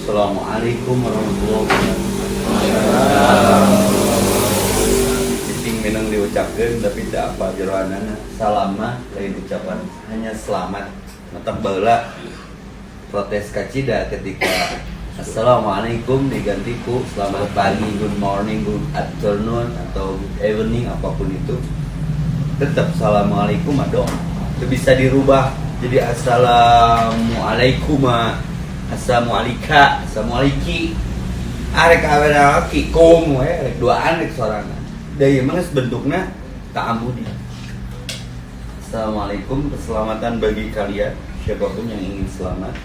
Assalamualaikum warahmatullahi wabarakatuh. Cicing minang diucapkan tapi tak apa jeroanana. Salama lain ucapan hanya selamat. Matak baheula protes kacida ketika Assalamualaikum digantiku selamat pagi, good morning, good afternoon atau good evening apapun itu. Tetap Assalamualaikum dong. Itu bisa dirubah jadi Assalamualaikum. Assalamualaikum, assalamualaikum. Arek awena laki kum we rek duaan rek sorangan. Da ieu mah bentukna ta'ammudi. Assalamualaikum, keselamatan bagi kalian siapapun yang ingin selamat.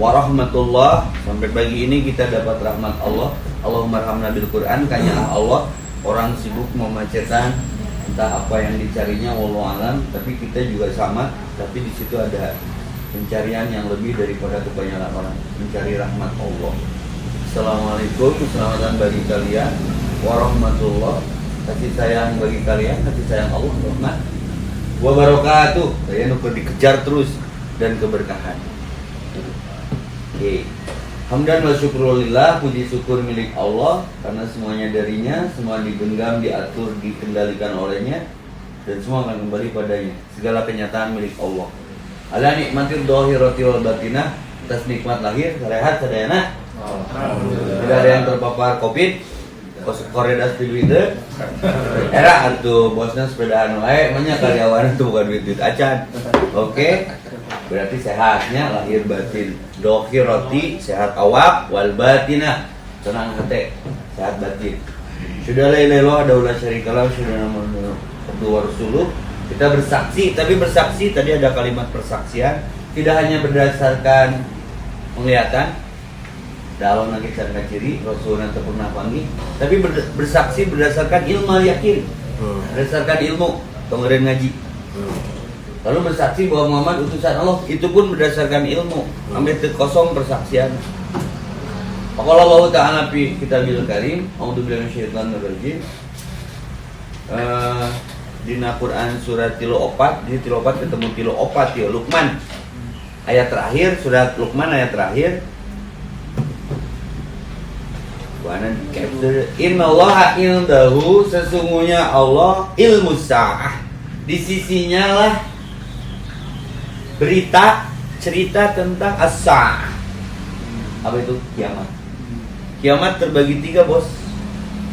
Warahmatullah, sampai pagi ini kita dapat rahmat Allah. Allahumma arhamna bil Quran, kanyalah Allah. Orang sibuk memacetkan entah apa yang dicarinya wallahu alam, tapi kita juga sama, tapi di situ ada pencarian yang lebih daripada kebanyakan orang, mencari rahmat Allah. Assalamualaikum, keselamatan bagi kalian, warahmatullah, kasih sayang bagi kalian, kasih sayang Allah, rahmat, wabarakatuh. Kalian nuker dikejar terus dan keberkahan. Oke, hamdan wa syukrulillah, puji syukur milik Allah karena semuanya darinya, semua digenggam, diatur, dikendalikan olehnya, dan semua akan kembali padanya. Segala kenyataan milik Allah. Ala nikmatir dohirati wal batinah, atas nikmat lahir, sehat, sadayana. Tidak ada yang terpapar COVID, koredas di duit deh. Era atuh bosnya sepedaan wae, banyak karyawan itu bukan duit acan. Oke, berarti sehatnya lahir batin. Dohirati sehat awak, wal batinah tenang hati, sehat batin. Sudah la ilaha illallah daulah syarikalah, sudah nama kedua Rasulullah. Kita bersaksi, tapi bersaksi tadi ada kalimat persaksian tidak hanya berdasarkan penglihatan dalam lagi cara ciri Rasulullah pernah panggil, tapi bersaksi berdasarkan ilmu yakin, berdasarkan ilmu pengerin ngaji. Lalu bersaksi bahwa Muhammad utusan Allah, itu pun berdasarkan ilmu, ambil kosong persaksian. Qala Allah Ta'ala fi kitabil karim, a'udzubillahi minasyaitonir rajim. Dina Quran surat 34, di 34 ketemu 34 ya Luqman. Ayat terakhir surat Luqman ayat terakhir. Wana capture innallaha indahu, sesungguhnya Allah ilmu sa'ah. Di sisinya lah berita cerita tentang as-sa'ah. Apa itu? Kiamat. Kiamat terbagi 3, Bos.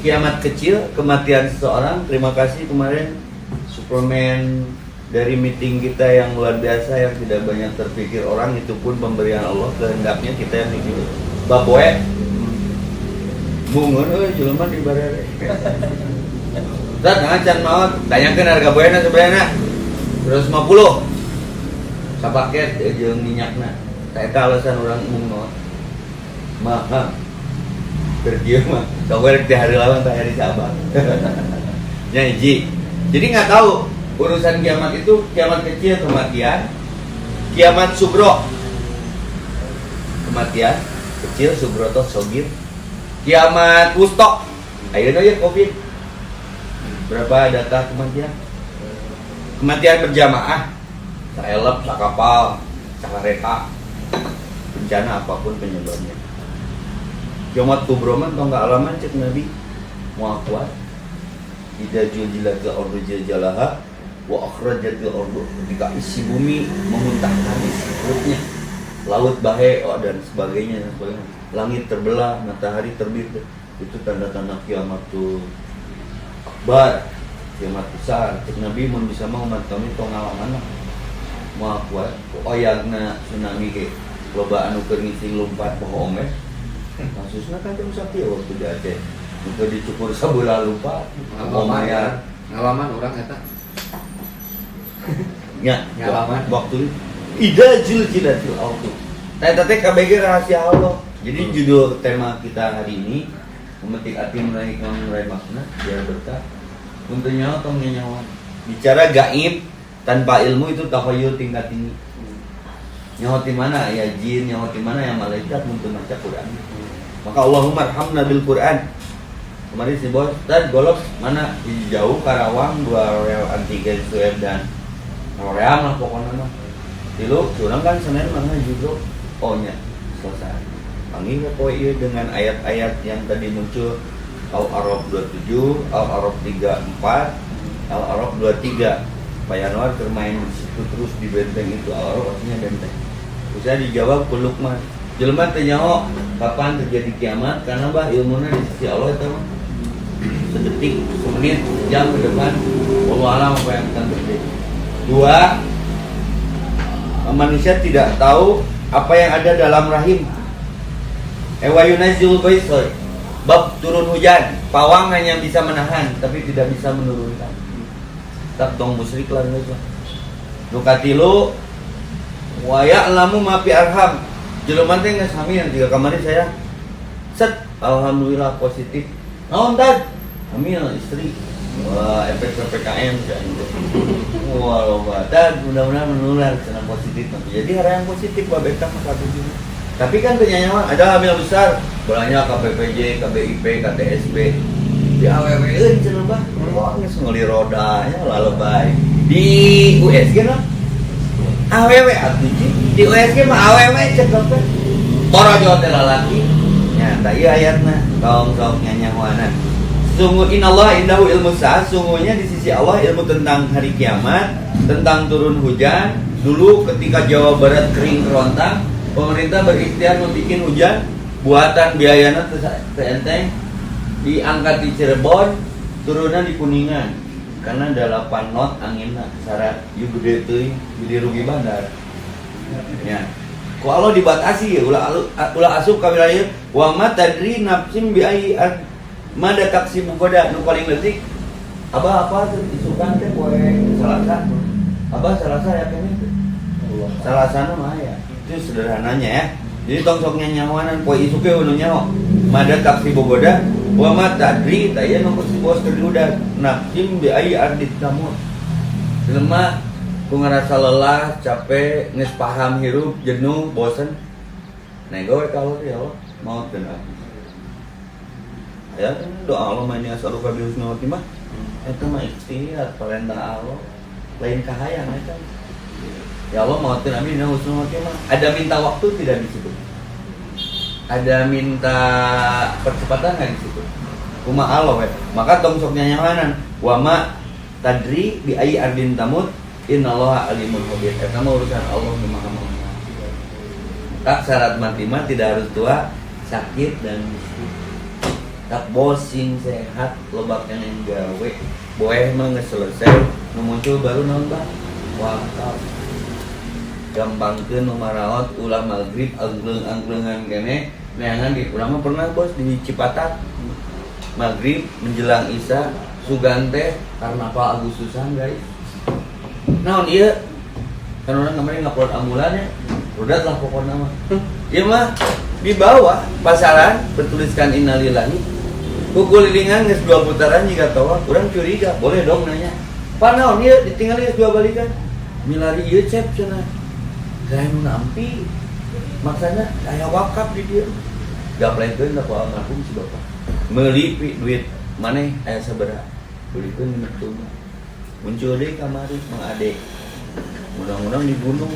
Kiamat kecil, kematian seseorang. Terima kasih kemarin suplemen dari meeting kita yang luar biasa yang tidak banyak terpikir orang, itu pun pemberian Allah, kehendaknya kita yang mikir. Baboe bungun jelema di barere. Zat ngacan maot, tanyakeun harga boena sebenarnya 250. Sapaket jeung minyakna. Eta alasan urang mung mahal. Berdieu mah, sawer teh hari lawan teh hari Sabang. Nya hiji. Jadi nggak tahu urusan kiamat itu kiamat kecil kematian, kiamat subro kematian kecil, subro atau sogir, kiamat wusto. Ayeuna ya Covid. Berapa data kematian? Kematian berjamaah, saelep, sakapal, sakareta, bencana apapun penyebabnya. Kiamat kubro mah tong alaman cek Nabi moal kuat. Idza juljilatil ardu jalaha wa akhrajatil ardu, ketika isi bumi memuntahkan isi perutnya, laut bahe dan sebagainya. Langit terbelah, matahari terbit, itu tanda-tanda kiamat tuh akbar, kiamat besar. Cek Nabi mun bisa mah umat kami tong ngalaman moal kuat. Oyagna tsunami ge loba anu keur ngising lompat bohong kasusnya kan jam sakit waktu di Aceh itu dicukur sabulan lupa ngalaman orang eta ya ngalaman waktu ida jil jilatil auto eta teh KBG rahasia Allah Jadi judul tema kita hari ini memetik hati meraih hikmah meraih makna biar berkah untuk nyawa atau nyawa. Bicara gaib tanpa ilmu itu takhayul tingkat tinggi. Nyawa di mana ya jin, nyawa di mana ya malaikat untuk baca Quran. Maka Allahumma arhamna bil Quran. Kemarin si bos dan golok mana di jauh Karawang 2 rel antigen swab dan Korea lah pokoknya mah. Dulu curang kan Senin mana juga ohnya selesai. Panggil pokoknya dengan ayat-ayat yang tadi muncul Al-A'raf 27, Al-A'raf 34, Al-A'raf 23. Pak Yanwar bermain di situ terus di benteng itu Al-A'raf artinya benteng. Bisa dijawab peluk mah. Jelema teh nyaho kapan terjadi kiamat karena bah ilmunya di sisi Allah itu mah. Sedetik, semenit, jam ke depan wallahu alam apa yang akan terjadi. 2. Manusia tidak tahu apa yang ada dalam rahim. Wa yunazzilul ghaitha. Bab turun hujan, pawang hanya bisa menahan tapi tidak bisa menurunkan. Tak dong musyrik lah itu. Nu katilu wa ya'lamu ma fi arham. Jelema teh geus hamil jika kemarin saya set alhamdulillah positif. Naon tad? Hamil istri. Wah, efek PPKM wah loba. Dan mudah-mudahan menular karena positif. Jadi hara yang positif babek mah satu juga. Tapi kan ternyata ada hamil besar, bolanya KPPJ, KBIP, KTSB. Di AWW-eun cenah bah. Wah, geus ngeuli roda nya lalebay. Di USG nah. AWW atuh di USG mah AWW cek dokter. Torojo teh lalaki. Nya da ieu ayatna, kaum sok nyanyawana. Sungguh innallaha indahu ilmu sa'a, sungguhnya di sisi Allah ilmu tentang hari kiamat, tentang turun hujan. Dulu ketika Jawa Barat kering kerontang, pemerintah berikhtiar membuat hujan buatan biayana teu enteng, diangkat di Cirebon, turunan di Kuningan. Karena 8 knot anginna syarat ieu gede teuing, gede rugi bandar. Ya. Ku Allah dibatasi ya ulah asup ka wilayah wa ma tadri nafsim bi ai mada taksi bugoda nu paling leutik apa isukan teh poe Salasa. Abah Salasa ya kene teh. Salasana mah ya. Itu sederhananya ya. Jadi tong sok nyanyawanan poe isuke nu nyaho. Mada taksi bugoda wa ma tadri taya nu si bos keduda nafsim bi ai ardit tamut. Lemah ku ngerasa lelah, capek, geus paham hirup, jenuh, bosen. Nego kalau ya Allah mau teu ya doa Allah mani as'aluka bi husnil khotimah eta mah ikhtiar perintah Allah lain kahayang eta ya Allah mau teu amin husnul khotimah ada minta waktu tidak disebut ada minta percepatan enggak disebut kumaha Allah we maka tong sok nyanyawanan wa ma tadri bi ai ardin tamut innallaha alimul khabir eta mah urusan Allah yang Maha mengetahui. Tak syarat mati mah tidak harus tua, sakit dan miskin. Tak bosing sehat lobak yang gawe boeh mah geus selesai nu muncul baru naon Bang wakaf gampangkeun nu maraot ulah magrib angleung-angleungan kene neangan di urang mah pernah bos di Cipatat magrib menjelang isya sugan teh karnaval Agustusan guys naon ieu kan urang kemarin ngupload ambulannya rudat lah pokokna mah ieu mah di bawah pasaran bertuliskan innalillahi kukulilingan geus 2 putaran jika tawaf urang curiga boleh dong nanya pak naon ieu ditinggali geus 2 balikan milari ieu cep cenah gawe nu nampi maksana aya wakaf di dieu gaplekeun da ku almarhum si bapak meuli duit maneh aya sabaraha beulikeun metu muncul deui kamari Mang Ade mudah-mudahan di gunung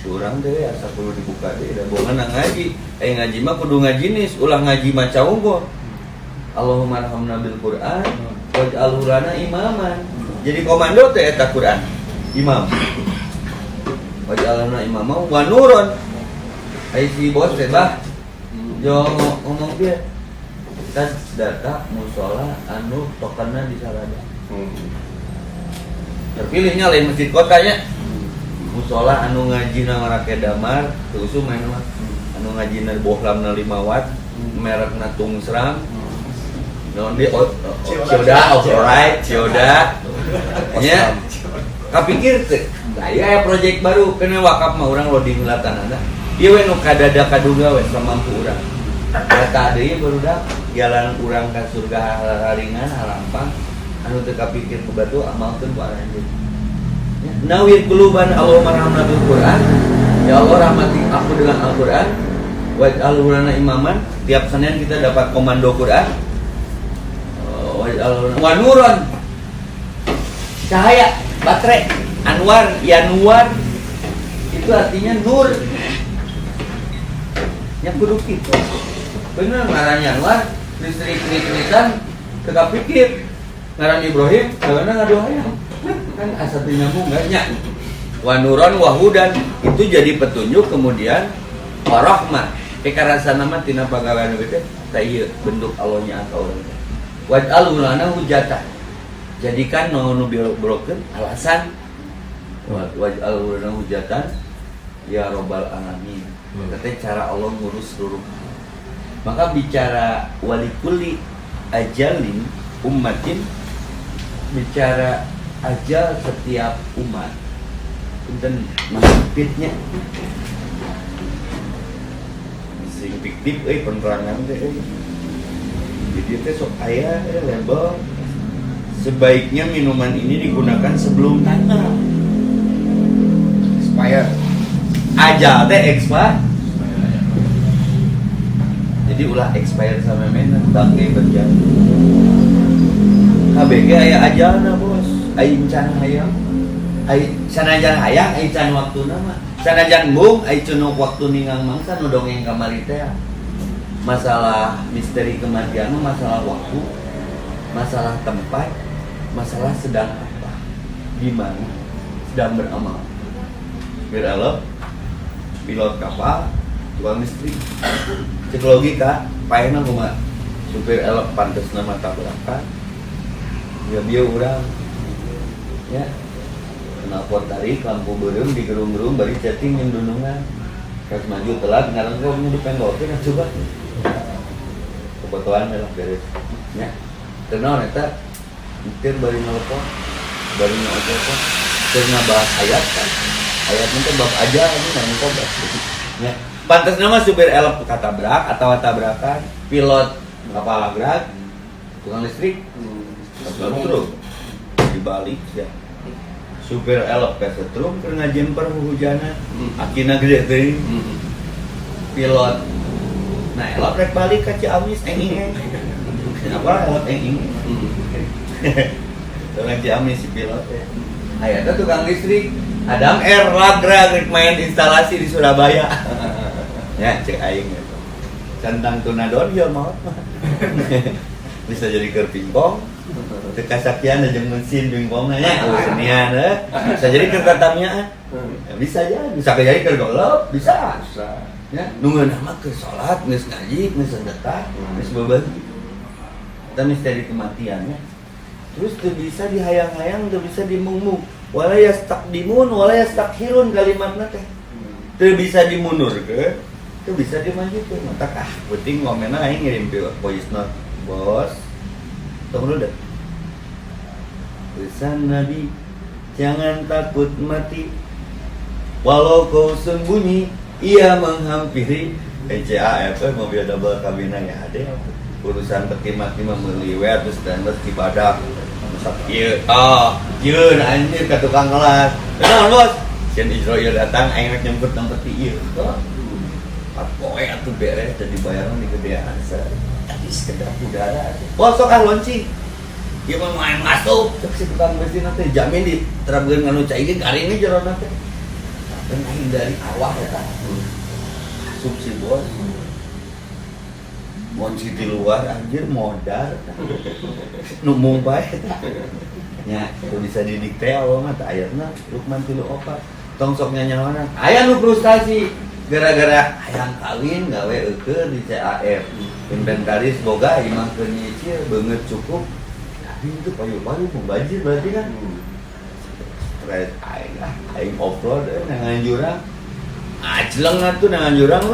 urang teh asa kudu dibuka deui da boga ngaji ngaji mah kudu ngajinis ulah ngaji maca unggul Allahumma arhamna bil Qur'an waj'alhu lana imaman. Jadi komando teh eta Qur'an. Imam. Waj'alna imama wa nurun. Ai si bos teh bah. Jo ngomong dia. Kita data musola anu tokenna di Salada. Terpilihnya lain masjid kotanya. Musola anu ngajina Marake Damar, teu usum main mah. Anu ngajina bohlamna 5 watt, merekna Tungsram. Non dia Cioda, alright, Cioda. Nya kapikir teh, aya proyek baru kena wakaf mah urang loading latanana. Ieu we nu kadada kaduga we samampu urang. Eta deui barudak jalan urang ka surga halaringan halampang anu teu kapikir ku batu amalkeun ku anjeun. Nawir quluban Allahumma rahmatna bil Qur'an. Ya Allah rahmati aku dengan Al-Qur'an. Waj'al lana imaman. Tiap Senin kita dapat komando Qur'an. Waj'al wa nuron. Cahaya, baterai, anwar, yanuar. Itu artinya nur. Yang kudu kitu. Bener ngaran Anwar, listrik-listrikan teu kapikir. Ngaran Ibrahim, karena ngadohayang. Kan asa teu nyambung nya. Wa nuron wa hudan itu jadi petunjuk kemudian warahmah. Kekarasana mah tina pagawean teh tah ieu bentuk Allahnya atau orang. Waj'al lana hujatan. Jadikan nu brokeun alasan. Waj'al lana hujatan ya rabbal alamin. Teh cara Allah ngurus seluruh. Maka bicara walikulli ajalin ummatin, bicara ajal setiap umat dan maksudnya sing fiktif penerangan teh jadi teh sok aya label sebaiknya minuman ini digunakan sebelum tanggal Expire. ajal teh expire jadi ulah expire sama mana bangke berjalan KBG aya ajalna bos ai can hayang ai sanajan hayang ai can waktuna mah sanajan bung ai cenuk waktu ningang mangsa nu dongeng kamari teh masalah misteri kematian mah masalah waktu masalah tempat masalah sedang apa di mana sedang beramal beralap pilot kapal tukang listrik cek logika paena kumaha supir elok pantesna mata tabrakan ya bieu urang ya kenapa tarik lampu beureum di gerung-gerung bari chatting yang dunungan kas maju telat ngarang kau nu dipenggokeun coba kebetulan lah beres nya teu naon eta mikir bari nelpon bari nelpon teu ngabahas ayat kan ayat teh bab aja ini nang kobas nya pantesna mah supir elok katabrak atau tabrakan pilot kapal agrak tukang listrik truk dibalik ya supir elok kesetrum keur ngajemper hujanan akina gede teuing pilot nah elok rek balik ka Ciamis enging kenapa elok enging tukang Ciamis si pilot ya aya teh tukang listrik Adam R ragrag rek main instalasi di Surabaya ya cek aing eta centang tunadon ya maot bisa jadi keur pingpong teu kasakian jeung mesin pingpongna nya senian bisa jadi keur tatamiaan bisa jadi keur golop bisa ya nunggu nama keur salat geus ngaji geus sedekah geus berbagi eta misteri kematian ya terus teu bisa dihayang-hayang teu bisa dimung-mung wala yastaqdimun wala yastakhirun kalimatna teh teu bisa dimundurkeun teu bisa dimajukeun mata penting ngomena aing ngirim voice note bos tunggu dulu deh pesan Nabi jangan takut mati walau kau sembunyi ia menghampiri ECAF mobil double kabina ya ada urusan peti mati membeliwet terus dan ibadah iya iya anjir ke tukang kelas kenal bos Sian Israel datang aing rek nyemput nang peti ieu poe atuh beres jadi bayaran di gedean tapi sekedar udara bos sok launching ieu mah main masuk cek si tukang mesin teh jamin diterapkeun nganu cai ge garing ge jerona teh dan hindari awak eta asup si bos monci di luar anjir modar numung bae nya itu bisa didikte awal mah teh ayatna Lukman 3:4 tong sok nyanyawana aya nu frustasi gara-gara hayang kawin gawe eukeun di CAF inventaris boga imah keur nyicil beungeut cukup tapi itu payu-payu mubajir berarti kan stress aing offroad nangan jurang ajleng atuh nangan jurang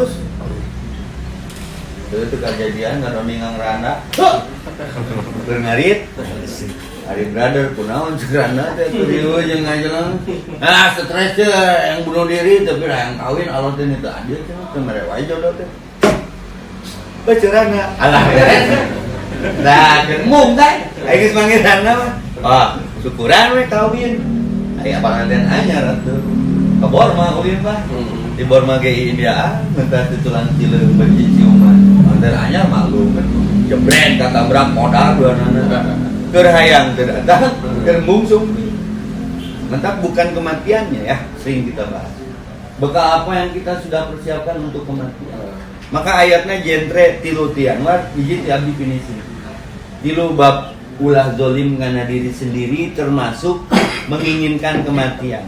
terus itu kejadian ngadoningang randa keur ngarit Hari brother kunaon cekrana teh kudu jeung ngajelang. Ah stres teh yang bunuh diri tapi yang kawin alot teh itu adil teh kemere wae jodoh teh. Bacerana. Alah beres. Dah gemung teh. Aing geus manggiranna mah. Ah, syukuran we kawin. Aya panganten anyar atuh. Ka Borma ulin Pak. Di Borma ge India mentah tutulan cileung beuki ciuman. Antar anyar maklum kan. Jebret katabrak modal duanana. Keur hayang teu datang, keur mungsung. Mantap bukan kematiannya ya, sering kita bahas. Bekal apa yang kita sudah persiapkan untuk kematian. Maka ayatnya jentre tilu tian war hiji ti abdi pinisi. Tilu bab ulah zolim karena diri sendiri termasuk menginginkan kematian.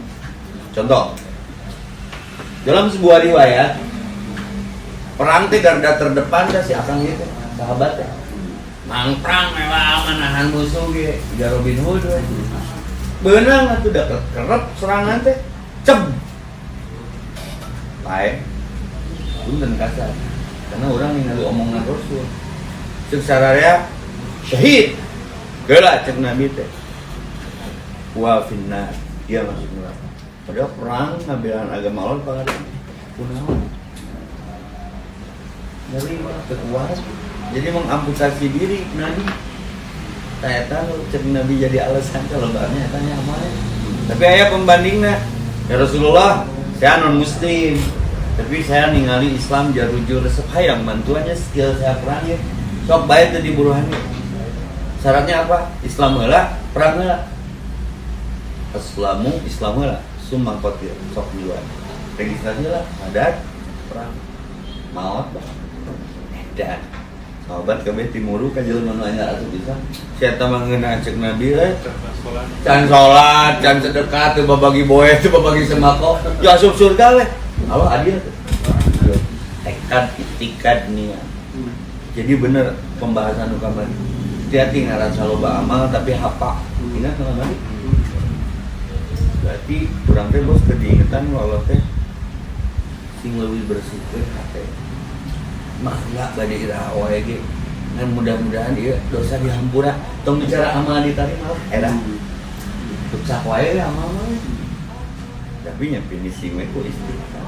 Contoh. Dalam sebuah riwayat perang teh garda terdepan dah si akang itu sahabat teh. Mangprang mewah manahan musuh ge, ya Robin Hood we. Beunang atuh da kerep serangan teh. Cem. Bae. Punten kasar. Karena orang ningali omongan Rasul. Ceuk sararea syahid. Geula cek Nabi teh. Wa finnar, dia masuk neraka. Padahal perang ngabelaan agama Allah pangaran. Kunaon? Dari kekuatan. Jadi mengamputasi diri Nabi. Saya tahu cek Nabi jadi alasan kalau bahannya tanya amalnya. Tapi aya pembandingnya. Ya Rasulullah, saya non muslim. Tapi saya ningali Islam jarujur resep hayang bantuannya skill saya perang ya. Sok bae teu diburuhannya. Syaratnya apa? Islam heula, perang heula. Islam heula, summa qatil, sok duluan. Registrasi lah, adat, perang. Maot bah. Edan. Sahabat kabeh timuru ka jelema nu anyar atuh bisa. Sia teh mangeuna cek Nabi can salat, can sedekah teu babagi boe, teu babagi sembako. Ya asup surga we. Allah adil tuh. Tekad, itikad niat. Jadi bener pembahasan nu kamari. Hati-hati ngaran saloba amal tapi hapa. Ingat kamari. Berarti urang teh bos keingetan walau teh sing leuwih bersih teh hate. Makna bade iraha wae ge ngan mudah-mudahan ieu dosa dihampura tong bicara amal diterima era tuksak wae amal mah tapi nya finishing we ku istighfar.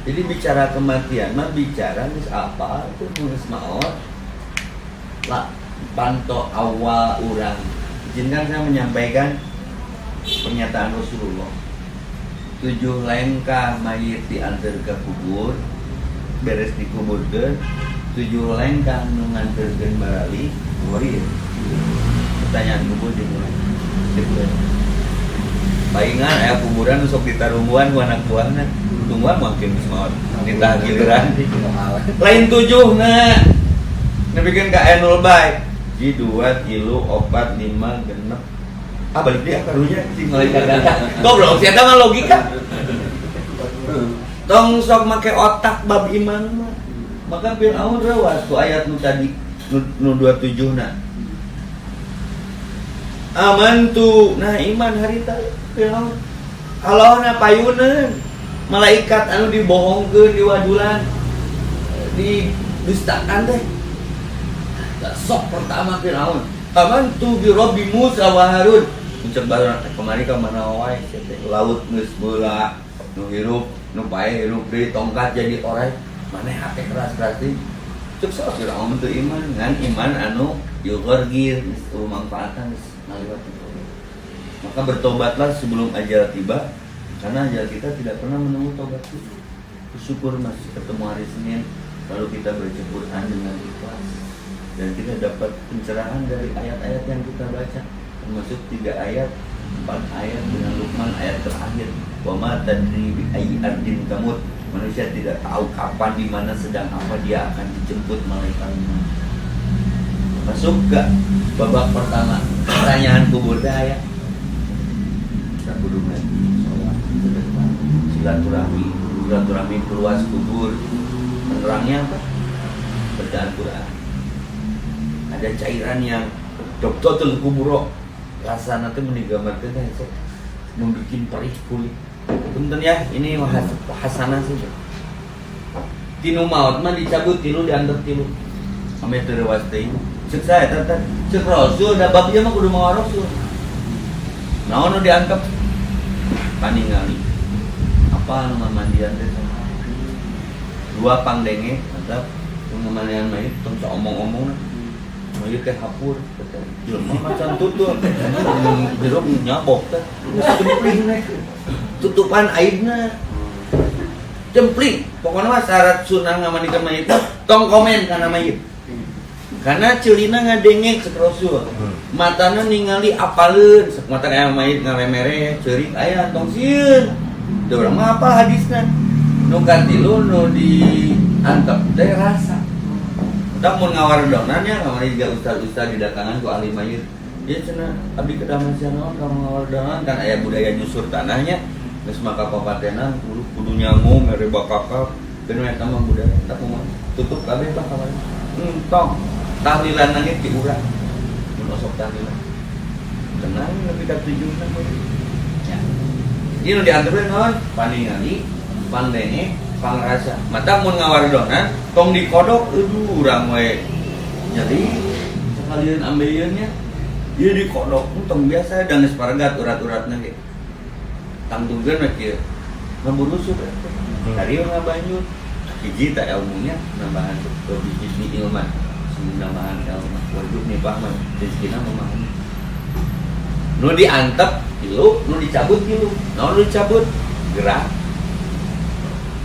Jadi bicara kematian mah bicara geus apa tuh geus maot lah panto awal urang. Izinkan saya menyampaikan pernyataan Rasulullah. 7 lengkah mayit diantar ke kubur beres dikuburkeun 7 lengkah nu nganterkeun barali wari. Pertanyaan kubur dimulai. Palingan aya kuburan sok ditarungguan ku anak buahna. Tungguan mungkin geus maot. Ditah giliran. Lain 7-na. Nepikeun ka enul bae. 2, 3, 4, 5, 6. Ah balik dia karunya sing mulai kagak. Goblok sia mah logika. Tong sok make otak bab iman mah. Maka Firaun rawas tu ayat nu tadi nu 27 na. Amantu, nah iman harita Firaun. Allahna payuneun malaikat anu dibohongkeun diwadulan didustakan teh. Sok pertama Firaun. Amantu bi Rabbi Musa wa Harun. Mencoba kemari ka mana wae laut geus beula nu hirup nu bae hirup deui tongkat jadi orek maneh hate keras-keras deui cuk sok Firaun teu iman ngan iman anu yughorgir geus manfaatan geus ngaliwat. Maka bertobatlah sebelum ajal tiba karena ajal kita tidak pernah menunggu tobat itu. Bersyukur masih ketemu hari Senin lalu kita baca Quran dengan ikhlas dan kita dapat pencerahan dari ayat-ayat yang kita baca termasuk 3 ayat 4 ayat dengan Luqman ayat terakhir wa ma tadri bi ayyi ardin tamut. Manusia tidak tahu kapan di mana sedang apa dia akan dijemput malaikat. Masuk ke babak pertama pertanyaan kubur aya. Kita kudu ngaji salat sedekah silaturahmi perluas kubur. Penerangnya apa? Bacaan Quran. Ada cairan yang dokter kuburo rasana teh menigambarkeun teh membikin perih kulit. Punten ya, ini hasanah sih. Tinu maut mah dicabut tilu diantar tilu. ame teu rewas teuing ceuk sae eta ceuk rasul da bab ieu mah kudu mawa rasul naon nu diangkep paningali apa nu ngamandian teh dua pangdenge mantap nu ngamandian mah tong omong-omong mayit teh hapur jelema macan tutur jeruk nyabok teh cempling tutupan aibna cempling pokoknya mah syarat sunah ngamandikan mayit tong komen kana mayit karena ceulina ngadengek cek Rasul matana ningali apaleun sok mata aya mayit ngamemere ceurik aya tong sieun da urang mah apa hadisna nu katilu nu diantep teh rasa da mun ngawardonan nya kamari juga ustaz-ustaz didatangan ku ahli mayit ieu cenah abdi kedaman sia naon ka ngawardonan kan aya budaya nyusur tanahnya geus maka papatenan kudu nyangu mere bakakap bener eta mah budaya tak mah tutup kabeh tah kamari tong tahlilan nangit di urang mun osok tahlilan tenang lebih ka tujuan ya ieu nu diantepkeun naon paningali pandenge pangrasa mata mun ngawardonan tong dikodok urang we nyeri sekalian ambeieunnya ieu dikodok tong biasa dan geus paregat urat-uratna ge tangtungkeun we kieu ngaburu sup dari ngabanjut hiji ta ilmunya nambahan biji ilmu nambahan ilmu wajib nih paham rezekina memahami nu diantep kilu nu dicabut kilu naon nu dicabut gerak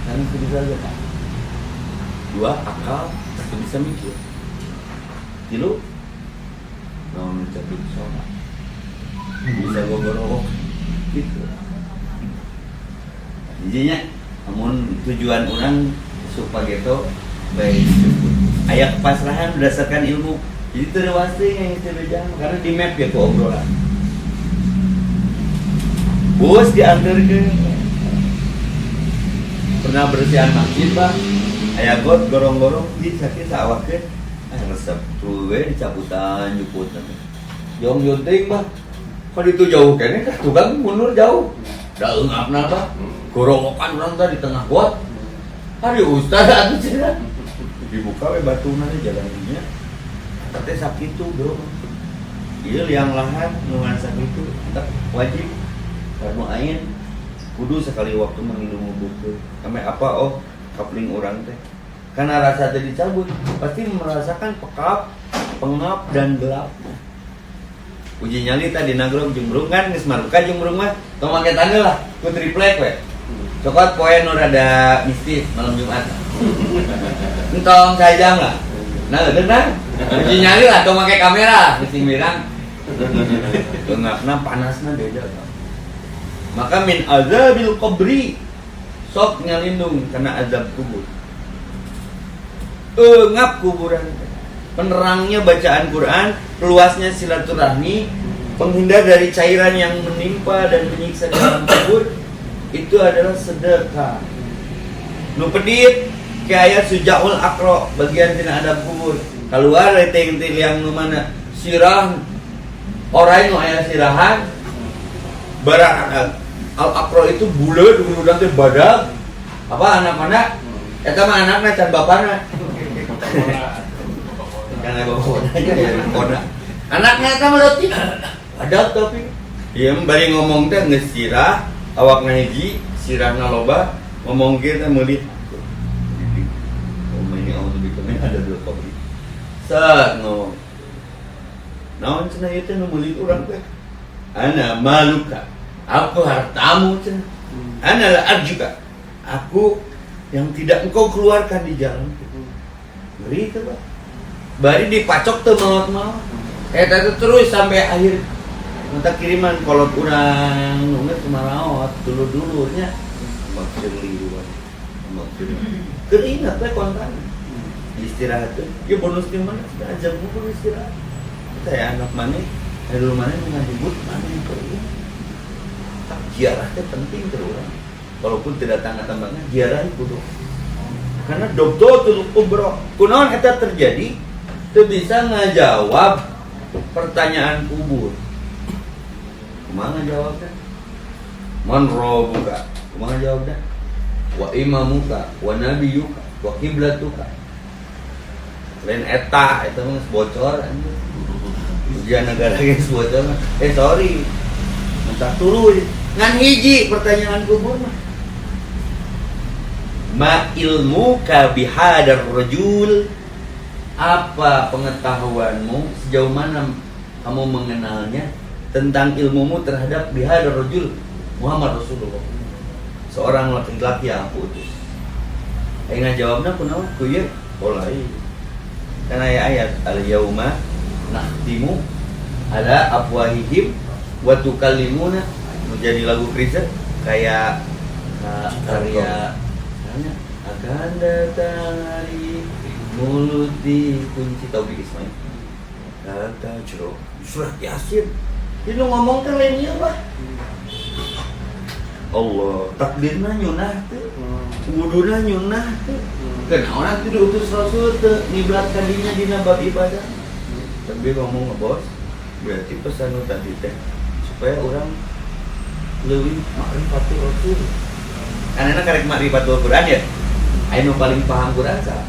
kan itu bisa aja dua akal itu bisa mikir kilu naon nu dicabut sholat bisa gogorok gitu intinya namun tujuan orang supaya gitu baik aya kepasrahan berdasarkan ilmu jadi terwasi yang terjang karena di map gitu obrolan bos diantar ke pernah bersihan masjid bang aya got gorong-gorong di sakit sawakeun resep tuh we dicabutan juputan jong yunting bang kalau itu jauh kene kan tukang mundur jauh da eungapna bang gorowokan urang tadi di tengah got hari ustaz atuh cenah dibuka we batuna jalannya teh sakitu bro ieu liang lahan nu sakitu tak wajib fardu ain kudu sekali waktu menghidup buku sampai apa kapling urang teh karena rasa teh dicabut pasti merasakan pengap dan gelap uji nyali tadi nagrog jumbrung kan geus maruka jumbrung mah tong make tanggal lah ku triplek we cokot poe nu rada mistis malam Jumat. Entong sajam lah. Nah, bener uji nyali lah tong make kamera mesti mirang. Tengahna panasna beda. Maka min azabil qabri sok ngalindung karena azab kubur. Ngap kuburan. Penerangnya bacaan Quran, luasnya silaturahmi, penghindar dari cairan yang menimpa dan menyiksa dalam kubur. Itu adalah sedekah. Nu pedit ke ayat sujaul akro bagian tina adab kubur. Keluar dari ting-ting yang nu mana sirah orang nu aya sirahan barang al akro itu buleud urang teh badag. Apa anak-anak? Eta mah anakna can bapana. Kan bapana ya koda. Anakna eta mah leutik. Badag tapi ieu bari ngomong teh geus sirah awakna hiji sirahna loba ngomong kita meulit omongnya auto bikin ada dua kopi saat ngomong naon cenah ieu teh nu meulit urang teh ana maluka aku hartamu cenah ana la arjuka aku yang tidak engkau keluarkan di jalan beri teh bari dipacok teu maot-maot eta teh terus sampai akhir minta kiriman kolot urang nunggu kemaraot dulu-dulunya maksud liruan maksud keringat we kontan istirahat tuh ya bonus di mana sudah aja buku istirahat saya anak mana dulu mana ngajibut mana itu tak ziarah teh penting terurang walaupun tidak tangga-tangganya ziarah itu dong karena dokter kubro kunaon eta terjadi teu bisa ngajawab pertanyaan kubur. Kumaha jawabnya? Man rabbuka. Kumaha jawabnya? Wa imamuka wa nabiyuka wa qiblatuka. lain eta itu mah bocor anjing. Ujian negara geus bocor. Sorry. Minta turun. Ngan hiji pertanyaan kubur mah. Ma ilmuka bihadar rajul? Apa pengetahuanmu sejauh mana kamu mengenalnya tentang ilmumu terhadap bihadar rajul Muhammad Rasulullah, seorang laki-laki yang aku utus. Aing ngajawabna kunaon? Ku ieu bolai. Karena ayat al-yauma nahtimu ala afwahihim wa tukallimuna, menjadi lagu Krisya kayak karya akan datang hari mulut dikunci Taufik Ismail kata jero surat Yasin itu ngomong kan lainnya apa? Allah takdirna nyunah tuh wuduna nyunah tuh kenapa itu diutus Rasul tuh niblat kandinya dina bab ibadah. Tapi ngomong bos berarti pesan tadi teh supaya orang lebih ma'rifatul Rasul. Karena karek ma'rifatul Quran ya. Ayo paling paham Quran sah.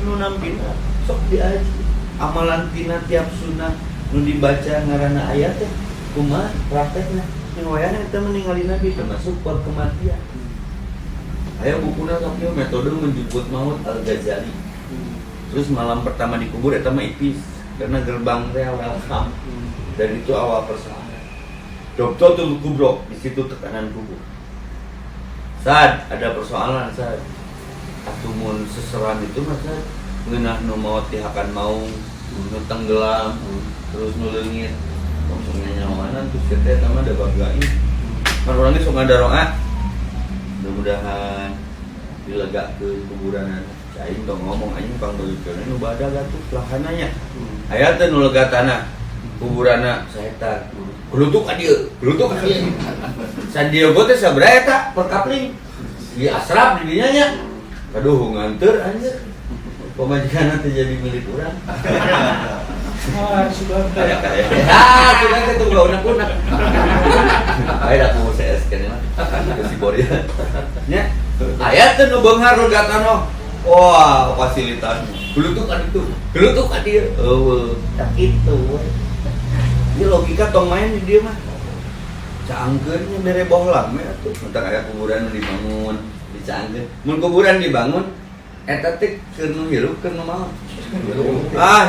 Nu nampina sok diaji. Amalan tina tiap sunnah nu dibaca ngaranna ayat teh kumaha praktekna. Nu wayahna eta meninggali Nabi termasuk bab kematian. Aya bukuna sakieu metode menjemput maut Al-Ghazali. Terus malam pertama dikubur eta mah ipis karena gerbang teh welcome. Dan itu awal persoalan. Doktor kubro di situ tekanan kubur. Saat ada persoalan saat atumun seseran itu masa ngeunah nu maot dihakan maung, nu tenggelam, terus nu leungit. Langsungnya nyawanan terus kita sama ada bagain. Kan orangnya sok ngadaroa. Mudah-mudahan dilega ke kuburan aing dong ngomong aing pang beulikeun nu badag atuh lahananya. Aya teh nu lega tanah kuburanna saetan. Gelutuk ka dieu, gelutuk ka dieu. Sandiago teh sabaraha eta per kapling. Di asrap di dinya nya. Aduh nganteur anjir. Pemajikanna teh jadi milik urang. Sudah ketunggu unak-unak. Ayo dah mau CS kan ya. Si Boria. Nya, aya teh nu beunghar legatana. Wah, fasilitasnya. Gelutuk kan itu. Gelutuk kan dia. Eueuh, tak itu. Ini logika tong main di dia mah. Caangkeunnya mere bohlam ya tuh. Entar aya kuburan dibangun, dicaangkeun. Mun kuburan dibangun eta teh keur nu hirup keur nu maot.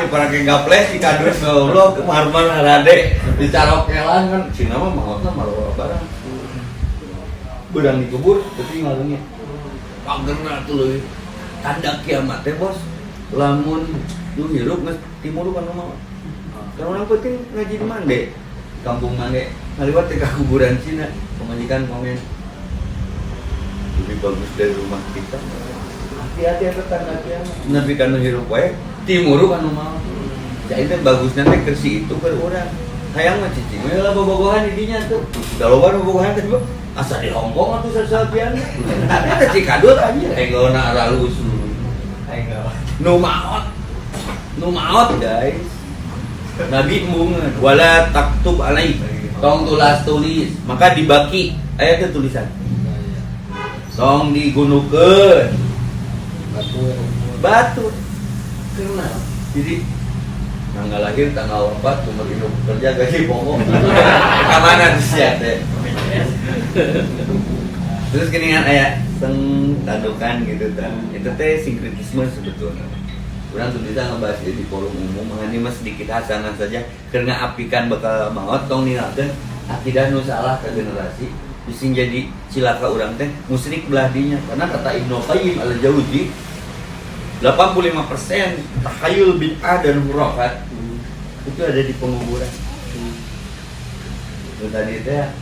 Diparake gaples di kadus goblok marmar harade dicarok kelan kan cina mah maotna maroba barang. Beudang dikubur teu tinggalnya. Pagerna tuh leuwih. Tanda kiamat teh bos. Lamun nu hirup geus timur kan maot. Kalau orang penting ngaji di Mande, kampung Mande, ngaliwat ke kuburan Cina, pemajikan komen lebih bagus dari rumah kita. Hati-hati ya tetangga kiamat. Nabi kanu hirup wae, timuru kanu mau. Jadi teh bagusnya teh kersi itu ke urang. Hayang mah cicing, we lah bobogohan di dinya tuh. Da loba bobogohan teh asa di Hongkong atuh sasabian. Tapi teh cikadut anjir, enggona aralus. Enggak. Nu maot guys. Nabi mungeun wala taktub alai. Tong tulis, maka dibaki aya teh tulisan. Tong digunukeun. Batu. Karena jadi tanggal lahir, tanggal wafat, umur hidup, kerja, gaji pokok. Keamanan sia teh. Terus gini kan aya teng tandukan gitu tah. Itu teh sinkretisme sebetulnya. Kurang tuh bisa ngebahas di forum umum, mengenai mas sedikit hasanah saja karena apikan bakal maot tong ninggalkeun akidah nu salah ke generasi bisa jadi cilaka urang teh musyrik belah dinya karena kata Ibnu Qayyim al-Jauzi 85% takhayul bid'ah dan hurafat itu ada di penguburan. Itu tadi teh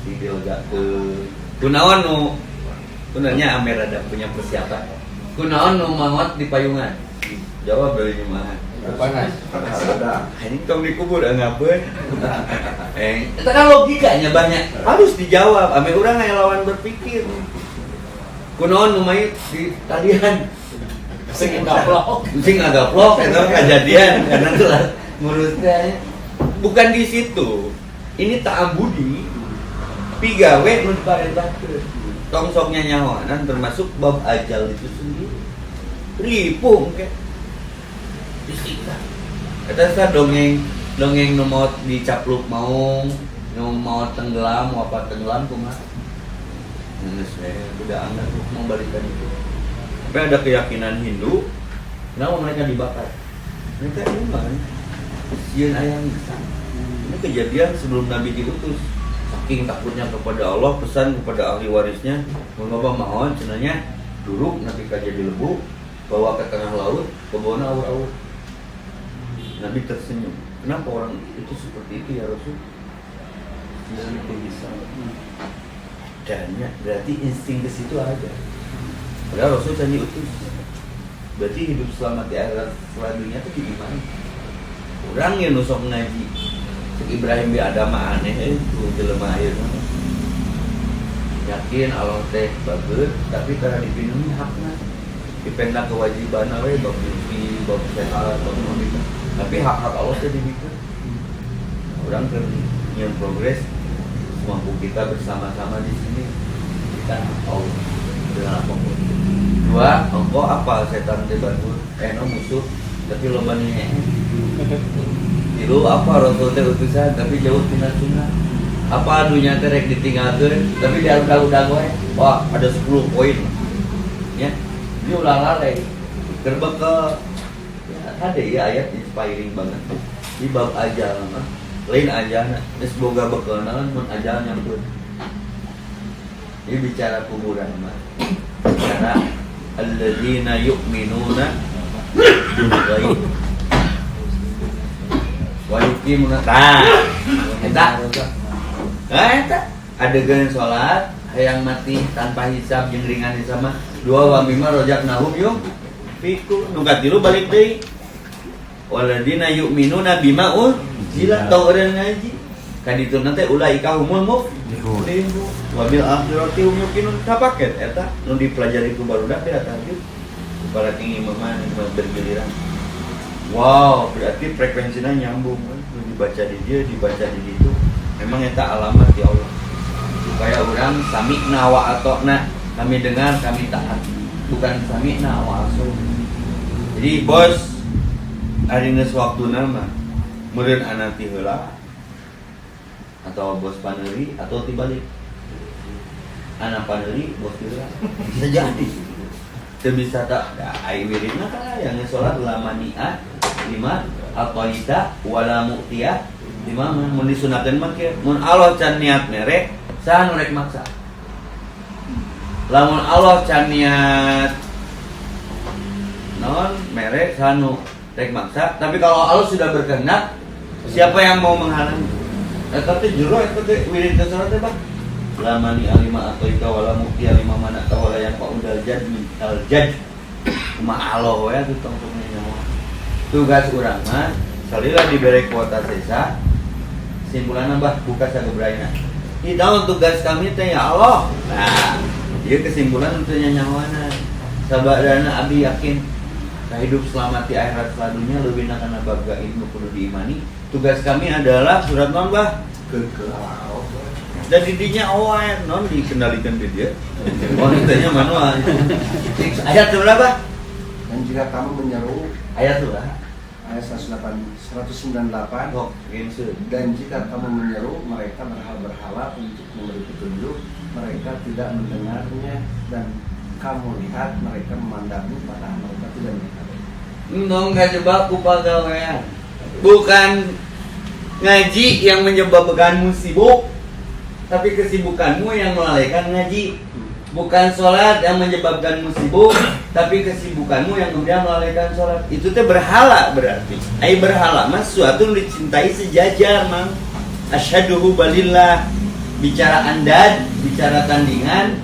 didelega ke kunaon nu kunanya Amer ada punya persiapan. Kunaon nu maot di payungan. Jawab dari nyaman. Panas. Ini tong dikubur ngapain? Itu kan logikanya banyak. Harus dijawab. Ame urang aya lawan berpikir. Kunaon nu mayit di talian. Sing gaplok itu kejadian karena telah ngurusnya. Bukan di situ. Ini ta'abudi. Pigawe nu diparentahkeun. Tong sok nyanyawanan termasuk bab ajal itu sendiri. ripuh ke disiksa. Eta sa dongeng nu mau dicapluk maung, nu mau tenggelam, mau apa tenggelam kumaha. Geus udah anak mau balikan itu. Tapi ada keyakinan Hindu, kenapa mereka dibakar? Mereka iman, sieun aya ngisan. Ini kejadian sebelum Nabi diutus. Saking takutnya kepada Allah, pesan kepada ahli warisnya, mengapa mohon cenanya duduk nanti jadi lebu, bawa ke tengah laut, pembawa awur-awur. Nabi tersenyum. Kenapa orang itu seperti itu ya Rasul? Dia itu bisa. Dan berarti insting ke situ ada. Padahal Rasul tadi utus. Berarti hidup selamat di akhirat selanjutnya itu gimana? Orang yang nusok ngaji. Ibrahim bi adama aneh itu jelema ayeuna. Yakin Allah teh bagus, tapi karena dipinumi hakna. Dipendang kewajiban we bab mimpi, bab sehat, bab menikah. Tapi hak-hak Allah teh dibikir. Orang kan yang progres mampu kita bersama-sama di sini kita Allah dengan apapun. Dua, engkau apa setan teh bangun, no musuh, tapi loba nyenyeh. Tilu apa Rasul teh utusan tapi jauh tina sunnah. Apa dunia teh rek ditinggalkeun tapi diarudag-udag we. Wah, ada 10 poin. Ya. Dia ulah lalai. Gerbek ke ada ya ayat inspiring banget di bab ajal mah lain ajalna geus boga bekeunaan mun ajal nyambut. Ini bicara kuburan mah bicara alladzina yu'minuna bil ghaib wa yuqimuna eta adegan salat hayang mati tanpa hisab jeung ringan sama dua wa mimma rojaknahum yuk fiku nu katilu balik deui waladina yu'minuna bima unzila tau orang ngaji kaditu nanti ulaika humul muflihun wa bil akhirati hum yuqinun tapaket eta nu dipelajari ku barudak teh tahajud para tinggi imaman bergiliran. Wow, berarti frekuensinya nyambung nu dibaca di dia dibaca di situ memang eta alamat ya Allah supaya orang sami'na wa ata'na kami dengar kami taat bukan sami'na wa asa'na. Jadi bos hari ini sewaktu nama meureun anati heula atau bos paneuri atau tibalik anak paneuri bos heula bisa jadi teu bisa tak ai wiridna kan yang salat lama niat 5 aqaida wala mu'tiyah 5 mun disunatkeun mah kieu mun Allah can niat mere saha nu rek maksa lamun Allah can niat non mere saha nu rek maksa, tapi kalau Allah sudah berkehendak, siapa yang mau menghalangi? Tapi jero eta teh wirid salat teh Bang. Lamani alima atau ika wala mukti alima mana wala yang pak udal jad min al jad. Cuma Allah we atuh tongtongna nyawa. Tugas urang mah salila dibere kuota sesa. Simpulanna Bah buka sagebraina. Ini daun tugas kami teh ya Allah. Nah, ieu kesimpulan teh nyawana. Sabadana abdi yakin hidup selamat di akhirat selanjutnya lebih karena babga ilmu perlu diimani. Tugas kami adalah surat non Bah dan didinya awan non dikendalikan di dia. Wanitanya manual. Ayat berapa? Dan jika kamu menyeru ayat berapa? ayat 198 Oh, dan jika kamu menyeru mereka berhala untuk memberi petunjuk mereka tidak mendengarnya dan kamu lihat mereka memandangmu padahal mereka tidak melihat. Nong kajebak ku pagawean. Bukan ngaji yang menyebabkanmu sibuk, tapi kesibukanmu yang melalaikan ngaji. Bukan sholat yang menyebabkanmu sibuk, tapi kesibukanmu yang kemudian melalaikan sholat. Itu teh berhala berarti. Ai berhala mas suatu dicintai sejajar mang. Asyhaduhu balillah. Bicara andad, bicara tandingan,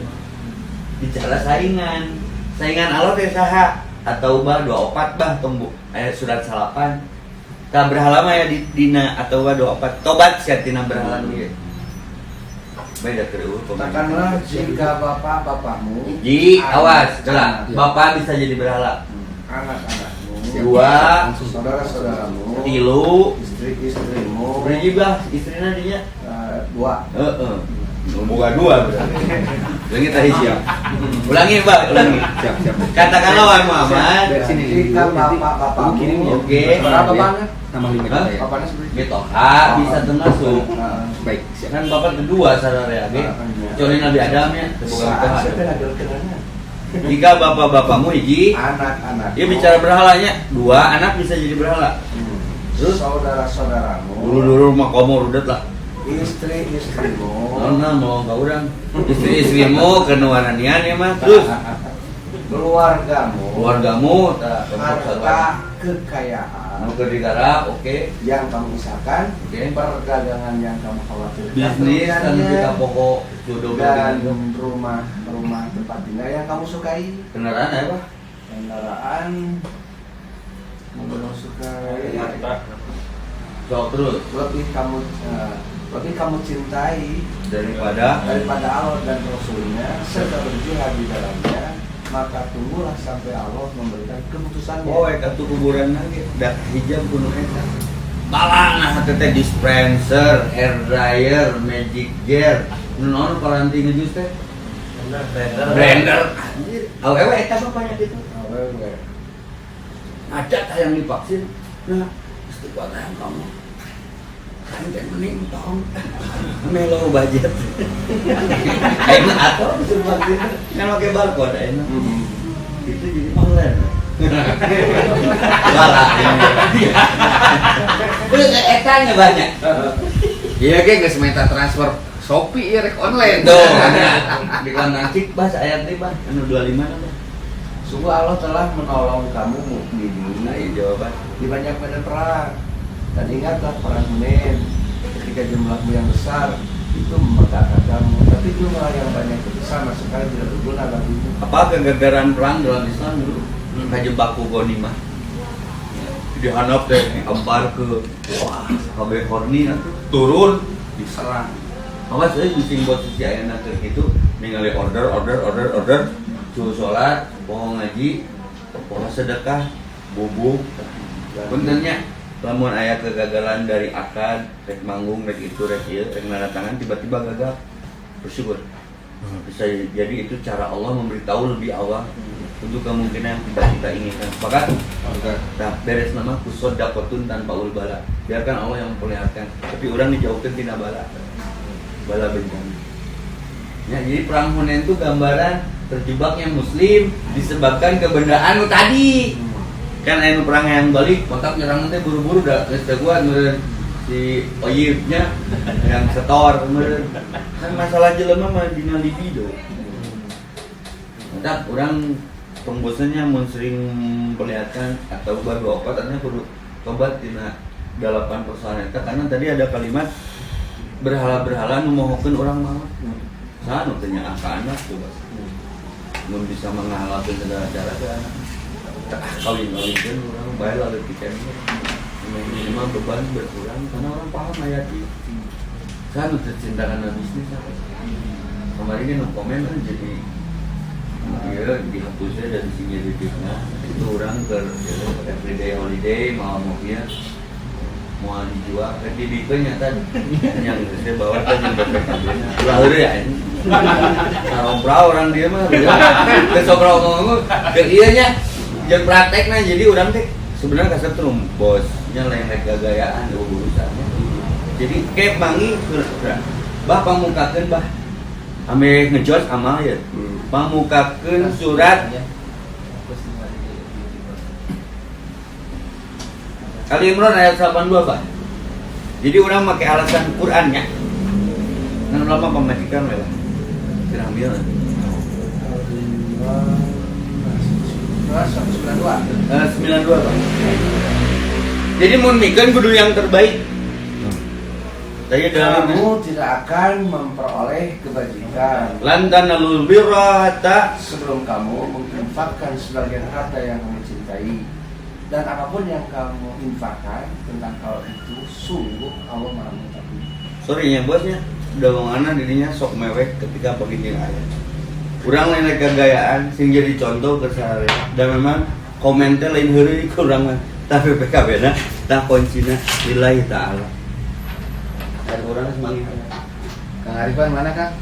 bicara saingan. Saingan Allah teh saha? Atau bah 24 bah tunggu ayat surat salapan. Ka berhala mah ya dina atau bah 24 tobat sia tina berhala ieu. Beda keur Katakanlah jika bapak-bapakmu awas, jelas. Bapak bisa jadi berhala. Anak-anakmu, dua, saudara-saudaramu, tilu, istri-istrimu, berjibah istrina dinya. dua. Bukan dua berarti. Ulangi tadi siap. Ulangi Pak, ulangi. Siap. Katakanlah wahai Muhammad. Dari sini. Jika bapak-bapakmu Kirim ya. Oke. berapa bapaknya? Nama 5 Hah? juta ya. Bapaknya seperti Gitu. Bisa termasuk. Baik, siap. Kan bapak kedua saudara Ge. Kecuali Nabi Adam ya. Bukan Tuhan. Jika bapak-bapakmu hiji, anak-anak. dia bicara berhalanya. Dua anak bisa jadi berhala. Terus? Saudara-saudaramu. Dulu mah komo rudet lah. Istri-istrimu. Nona mau ke orang. Istri-istrimu kenuananian ya mah. Terus keluargamu tak harta kekayaan mau ke negara, oke. yang kamu usahakan, Oke. perdagangan yang kamu khawatirkan, Bisnis kan kita pokok jodoh dan begini. rumah tempat tinggal yang kamu sukai, Kendaraan ya Pak? kendaraan kamu sukai, Sok terus lebih kamu cintai daripada Allah dan Rasulnya serta berjihad di dalamnya, maka tunggulah sampai Allah memberikan keputusannya. oh eta tuh kuburan lagi dah hijab kuno eta balang nah teh dispenser, hair dryer, magic jar non paranti ngejus teh blender anjir awewe eta bapaknya gitu ada yang divaksin nah istiqomah yang kamu kan mending tong melo budget ayeuna atau disuruh vaksin kan pakai barcode ayeuna itu jadi online salah terus etanya banyak Iya ge geus minta transfer Shopee ya rek online. tuh di kontak cik bahas ayat ini bah anu 25 nah Sungguh Allah telah menolong kamu mukminin nah iya jawaban di banyak medan perang. Dan ingatlah perang Hunain ketika jumlahmu yang besar itu membekakkan kamu, tapi jumlah yang banyak itu sama sekali tidak berguna bagimu. apa kegagaran perang dalam Islam dulu kajebak ku ghanimah dihanap teh empar ke wah kabeh horny atuh turun diserang awas euy bising buat sisi ayeuna teh kitu ningali order suruh sholat poho ngaji poho sedekah bubuk puntennya lamun aya kegagalan dari akad rek manggung rek itu rek ieu rek tangan tiba-tiba gagal bersyukur bisa jadi itu cara Allah memberitahu lebih awal untuk kemungkinan yang tidak kita inginkan. Sepakat? Nah, beres nama kusod dakotun tanpa ulbala. Biarkan Allah yang memperlihatkan. Tapi orang dijauhkan tina bala bencana. Ya, jadi perang Hunain itu gambaran terjebaknya Muslim disebabkan kebendaan tadi. Kan anu perang yang balik, kontak nyerang nanti buru-buru dah gua si oyibnya yang setor meureun. Kan masalah jelema mah dina libido. Kontak orang pembosannya mun sering perlihatkan atau baru opat artinya perlu tobat dina 8 persoalan eta karena tadi ada kalimat berhala-berhala nu mohokeun urang mah. Saha nu teh nya anak coba. Mun bisa menghalalkeun segala cara ke anak. Kawin-kawinkeun urang bae lah leutik kan. Minimal beban berkurang karena orang paham ayat ini. Saha nu tercinta kana bisnis apa. Kemarin kan komen kan jadi dia dihapusnya dari sini titiknya itu orang ke everyday holiday mau mobilnya mau dijual ke dibikin nyata yang saya bawa kan yang berpekabnya lahir ya ini sarong orang dia mah ke sobrang ngomong ke ianya jangan prakteknya jadi orang teh sebenarnya kasar tuh bosnya lain gagayaan urusannya jadi kayak mangi bah pamukakeun bah ame ngejos amal ya pamukakeun surat Ali Imran ayat 82 Pak. Jadi orang pakai alasan Qur'annya. Nan ulama pematikan lah. Kira ambil. 92 Pak. Jadi mun mikeun kudu yang terbaik. Saya dalam kamu tidak akan memperoleh kebajikan lantanalul birra hatta sebelum kamu menginfakkan sebagian harta yang kamu cintai, dan apapun yang kamu infakkan tentang hal itu sungguh Allah Maha mengetahui. sorry nya bosnya udah ngana dirinya sok mewek ketika begini ayat. Urang lain gagayaan sing jadi contoh ke sehari dan memang komentar lain heureuy kurang mah tapi PKB-na tah kuncina lillahi ta'ala. Dan orang semangat Kang Arifan mana Kang?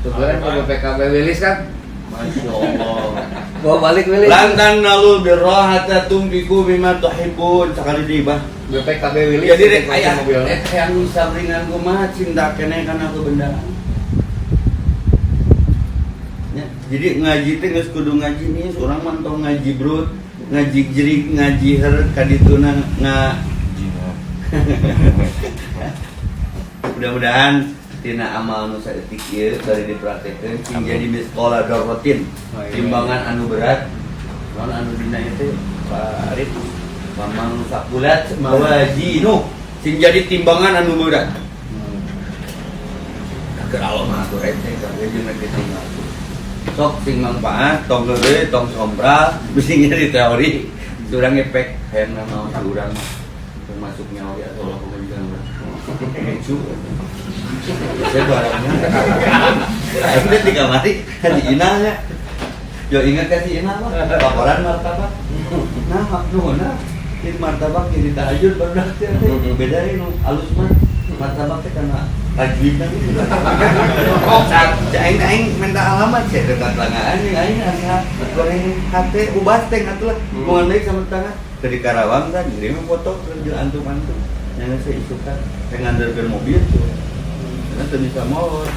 Tukeran ke BPKB Wilis kan? Masya Allah. Bawa balik Wilis. Lantan nalu birra hatta tumbiku bima tuhibbun sekali dibah. BPKB Wilis. Jadi rek aya mobilnya. yang sabringan kumaha cinta keneh kana kebenaran. Ya, jadi ngaji teh geus kudu ngaji nih, urang mantong ngaji brut, ngaji jerik, ngaji her kadituna mudah-mudahan tina amal nu saeutik ieu bari dipraktekkeun sing jadi miskola darratin. Timbangan anu berat, naon anu dina teh Pak Arif, mamang sakulat mawazinu sing jadi timbangan anu berat. Keur Allah mah atuh rete kangge jeung nek ditinggal. Sok sing manfaat, tong geure, tong sombral, bisi nyari teori. Surang efek hayang nama urang termasuk nyawa ya Allah kumaha. Lucu. Saya barangnya. Aing teh di kamari di inanya. Yo ingat ka si Ina mah, laporan martabak. Nah, nuhunna di martabak di tahajud barudak teh beda nu alus mah. Martabak teh kana tajwidna gitu. Aing minta alamat saya dekat langaan aing asa goreng hate ubas teh atuh lah. Moal deui sama tangga dari Karawang kan ngirim foto ke antum-antum. Yang saya isukan dengan nganterkeun mobil tuh. Karena teu bisa molor.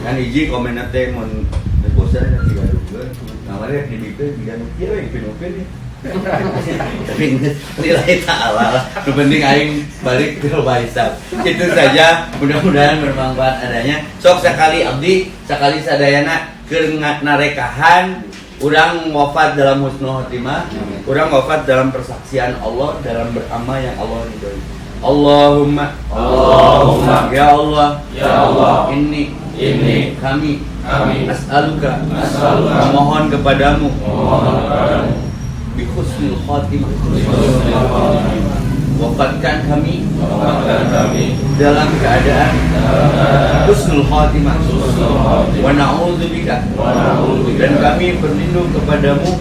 Kan hiji komen teh mun bosan kan tiga dua. Ngamari di dieu jiga nu kieu we pinu-pinu. Tapi nilai ta'ala lah. Yang penting aing balik ke rumah hisab. Itu saja, mudah-mudahan bermanfaat adanya. Sok sekali abdi, sekali sadayana keur narekahan urang wafat dalam husnul khotimah, urang wafat dalam persaksian Allah, dalam beramal yang Allah ridhoi. Allahumma ya Allah inni kami as'aluka mohon kepadamu bi husnul khotimah wafatkan kami dalam keadaan husnul khotimah wa na'udzubika dan kami berlindung kepadamu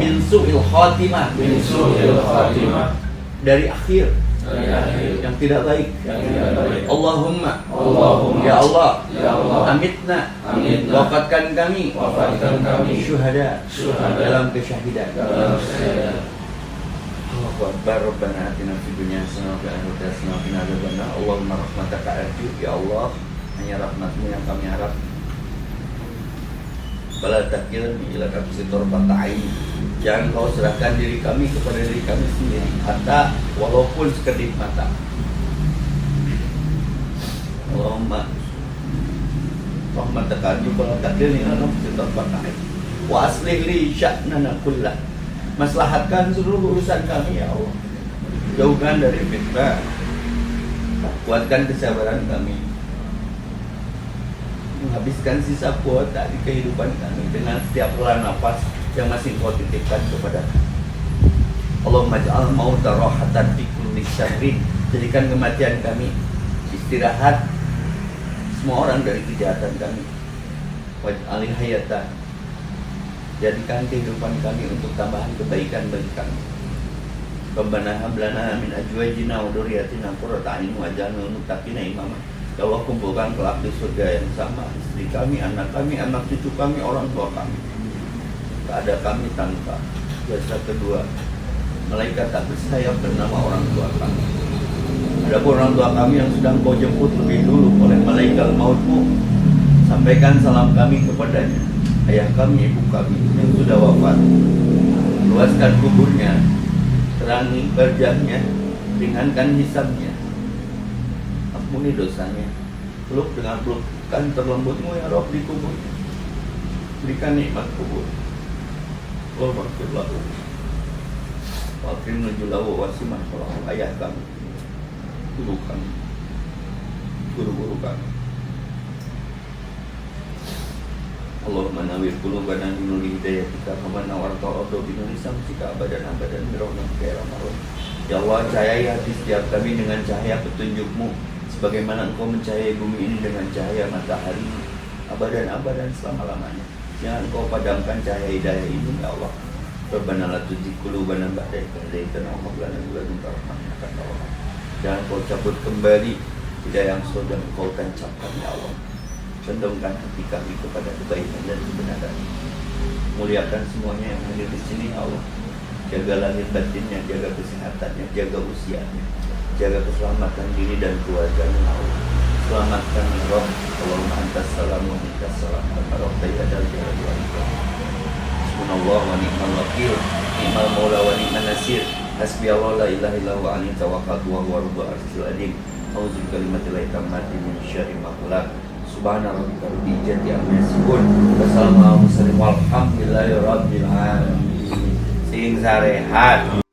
min su'il khotimah dari akhir yang tidak baik. Allahumma ya Allah amitna wafatkan kami syuhada dalam kesyahidan. Allahu Akbar. Rabbana atina fid dunya hasanah wa fil akhirati hasanah wa qina adzabannar. Allahumma rahmataka arju ya Allah, hanya rahmatmu yang kami harap. Bala takilni ila kapsitor batai. Jangan kau serahkan diri kami kepada diri kami sendiri, hatta walaupun sekedip mata. Allahumma rahmataka arju bala takilni ila kapsitor batai. Wa aslih li sya'nana kullah. Maslahatkan seluruh urusan kami ya Allah. Jauhkan dari fitnah. Kuatkan kesabaran kami. Menghabiskan sisa kuota di kehidupan kami dengan setiap helaan nafas yang masih kau titipkan kepada kami. Allahumma ja'al mauta rahatan fi kulli syarrin. Jadikan kematian kami istirahat semua orang dari kejahatan kami. Waj'al hayata. Jadikan kehidupan kami untuk tambahan kebaikan bagi kami. Rabbana hab lana min azwajina wa dzurriyyatina qurrata a'yun waj'alna lil muttaqina imama. Ya Allah, kumpulkan kelak di surga yang sama istri kami, anak cucu kami, orang tua kami. Tak ada kami tanpa jasa kedua malaikat tak bersayap bernama orang tua kami. Adapun orang tua kami yang sedang kau jemput lebih dulu oleh malaikat mautmu, sampaikan salam kami kepadanya. Ayah kami, ibu kami yang sudah wafat, luaskan kuburnya, terangi barjahnya, ringankan hisabnya, ampuni dosanya, peluk dengan pelukan terlembutmu ya Rabb di kubur, berikan nikmat kubur. Allahumma ighfir lahu wa akrim nuzulahu wasimah kalau ayah kami, guru kami, guru-guru kami. Allahumma nawwir qulubana bi nuri hidayatika kama nawarta arda bi nuri samsika abadan bi rahmatika ya rahman. Ya Allah, cahayai hati setiap kami dengan cahaya petunjukmu sebagaimana Engkau mencahayai bumi ini dengan cahaya matahari abadan selama-lamanya. Jangan Engkau padamkan cahaya hidayah ini ya Allah. Rabbana la tuzigh qulubana ba'da idh hadaytana wa hab lana min ladunka rahmatan innaka antal wahhab. Jangan Kau cabut kembali hidayah yang sudah Engkau tancapkan ya Allah. Condongkan hati kami kepada kebaikan dan kebenaran. Muliakan semuanya yang hadir di sini ya Allah. Jaga lahir batinnya, jaga kesehatannya, jaga usianya, jaga keselamatan diri dan keluarganya ya Allah. Selamatkan ya Rabb. Allahumma antas salam wa minkas salam. Tabarakta ya dzal jalali wal ikram. Hasbunallah wa ni'mal wakil, ni'mal maula wa ni'man nasir. Hasbiyallahu la ilaha illa huwa alaihi tawakkaltu wa huwa rabbul arsyil azim. A'udzu bikalimatillahi tammati min syarri ma khalaq. Subhana rabbika rabbil izzati amma yasifun. Wassalamu ala mursalin walhamdulillahi rabbil alamin. Sing sarehat.